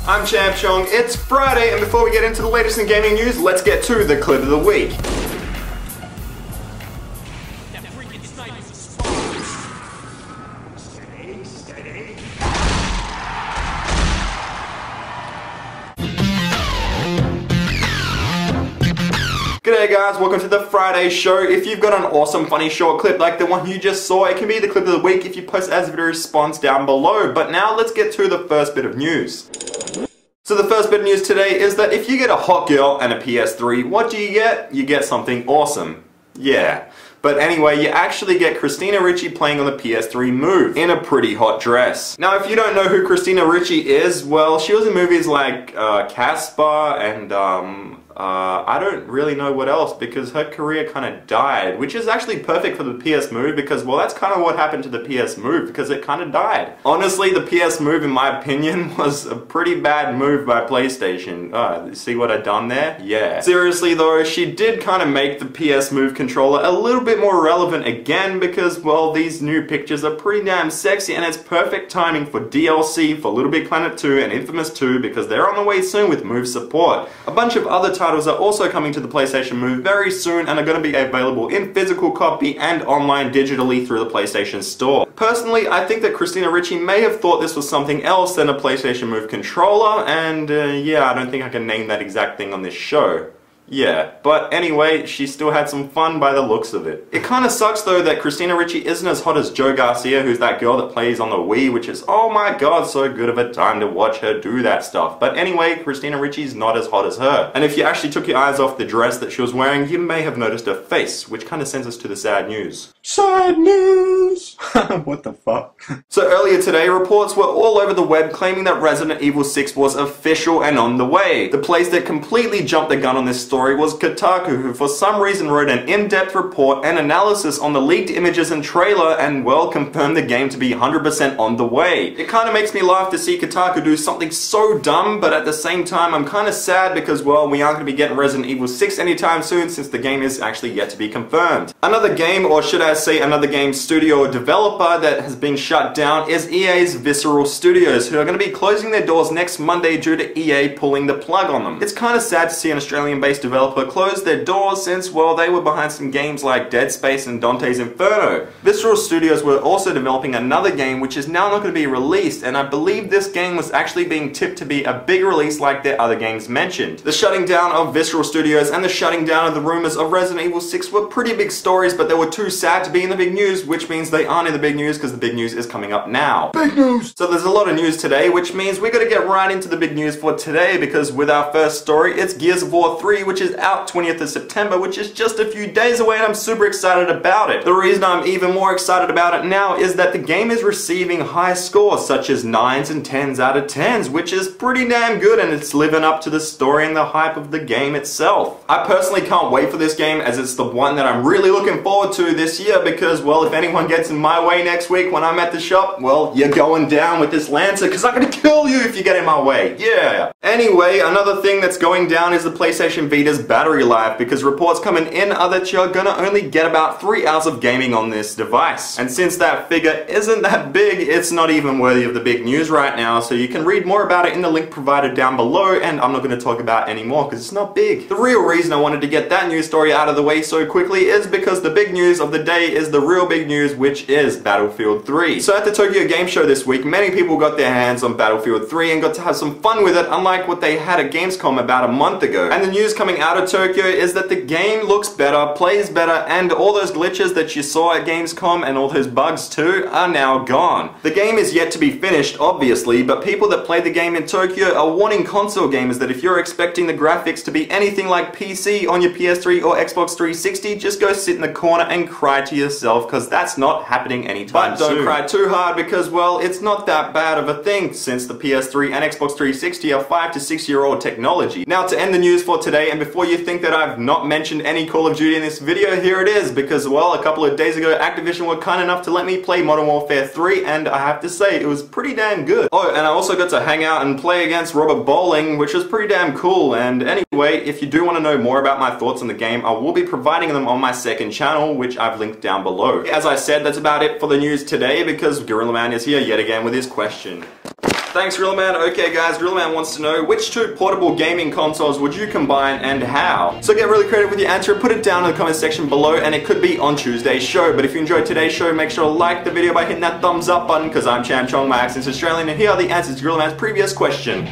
I'm Champ Chong, it's Friday, and before we get into the latest in gaming news, let's get to the clip of the week. G'day guys, welcome to the Friday show. If you've got an awesome funny short clip like the one you just saw, it can be the clip of the week if you post as a video response down below. But now let's get to the first bit of news. So the first bit of news today is that if you get a hot girl and a PS3, what do you get? You get something awesome. Yeah. But anyway, you actually get Christina Ricci playing on the PS3 Move in a pretty hot dress. Now, if you don't know who Christina Ricci is, well, she was in movies like Casper and I don't really know what else because her career kind of died, which is actually perfect for the PS Move because, well, that's kind of what happened to the PS Move because it kind of died. Honestly, the PS Move, in my opinion, was a pretty bad move by PlayStation. See what I done there? Yeah. Seriously though, she did kind of make the PS Move controller a little bit more relevant again because, well, these new pictures are pretty damn sexy and it's perfect timing for DLC for Little Big Planet 2 and Infamous 2 because they're on the way soon with Move support. A bunch of other titles are also coming to the PlayStation Move very soon and are going to be available in physical copy and online digitally through the PlayStation Store. Personally, I think that Christina Ricci may have thought this was something else than a PlayStation Move controller, and yeah, I don't think I can name that exact thing on this show. Yeah, but anyway, she still had some fun by the looks of it. It kinda sucks though that Christina Ricci isn't as hot as Jo Garcia, who's that girl that plays on the Wii, which is, oh my god, so good of a time to watch her do that stuff. But anyway, Christina Ricci's not as hot as her. And if you actually took your eyes off the dress that she was wearing, you may have noticed her face, which kinda sends us to the sad news. Sad news! What the fuck? So earlier today, reports were all over the web claiming that Resident Evil 6 was official and on the way. The place that completely jumped the gun on this story was Kotaku, who for some reason wrote an in-depth report and analysis on the leaked images and trailer and, well, confirmed the game to be 100% on the way. It kinda makes me laugh to see Kotaku do something so dumb, but at the same time I'm kinda sad because, well, we aren't gonna be getting Resident Evil 6 anytime soon since the game is actually yet to be confirmed. Another game, or should I say another game studio or developer that has been shut down is EA's Visceral Studios, who are going to be closing their doors next Monday due to EA pulling the plug on them. It's kind of sad to see an Australian-based developer close their doors since, well, they were behind some games like Dead Space and Dante's Inferno. Visceral Studios were also developing another game which is now not going to be released, and I believe this game was actually being tipped to be a big release like their other games mentioned. The shutting down of Visceral Studios and the shutting down of the rumors of Resident Evil 6 were pretty big stories, but they were too sad to be in the big news, which means they aren't in the big news because the big news is coming up now. Big news! So there's a lot of news today, which means we gotta get right into the big news for today because with our first story, it's Gears of War 3, which is out 20th of September, which is just a few days away, and I'm super excited about it. The reason I'm even more excited about it now is that the game is receiving high scores, such as 9s and 10s out of 10s, which is pretty damn good, and it's living up to the story and the hype of the game itself. I personally can't wait for this game, as it's the one that I'm really looking forward to this year because, well, if anyone gets in my way next week when I'm at the shop, well, you're going down with this Lancer because I'm gonna kill you if you get in my way. Yeah. Anyway, another thing that's going down is the PlayStation Vita's battery life because reports coming in are that you're gonna only get about 3 hours of gaming on this device. And since that figure isn't that big, it's not even worthy of the big news right now, so you can read more about it in the link provided down below, and I'm not gonna talk about it anymore because it's not big. The real reason I wanted to get that news story out of the way so quickly is because the big news of the day is the real big news, which is Battlefield 3. So at the Tokyo Game Show this week, many people got their hands on Battlefield 3 and got to have some fun with it, unlike what they had at Gamescom about a month ago. And the news coming out of Tokyo is that the game looks better, plays better, and all those glitches that you saw at Gamescom and all those bugs too are now gone. The game is yet to be finished, obviously, but people that played the game in Tokyo are warning console gamers that if you're expecting the graphics to be anything like PC on your PS3 or Xbox 360, just go sit in the corner and cry to yourself because that's not happening anytime soon. But don't cry too hard because, well, it's not that bad of a thing since the PS3 and Xbox 360 are 5 to 6 year old technology. Now to end the news for today, and before you think that I've not mentioned any Call of Duty in this video, here it is because, well, a couple of days ago Activision were kind enough to let me play Modern Warfare 3 and I have to say it was pretty damn good. Oh, and I also got to hang out and play against Robert Bowling, which was pretty damn cool. And anyway, if you do want to know more about my thoughts on the game, I will be providing them on my second channel, which I've linked down below. As I said, that's about it for the news today because Gorilla Man is here yet again with his question. Thanks, Gorilla Man. Okay, guys, Gorilla Man wants to know which two portable gaming consoles would you combine and how? So get really creative with your answer, put it down in the comment section below, and it could be on Tuesday's show. But if you enjoyed today's show, make sure to like the video by hitting that thumbs up button, because I'm Cham Chong, my accent's Australian, and here are the answers to Gorilla Man's previous question.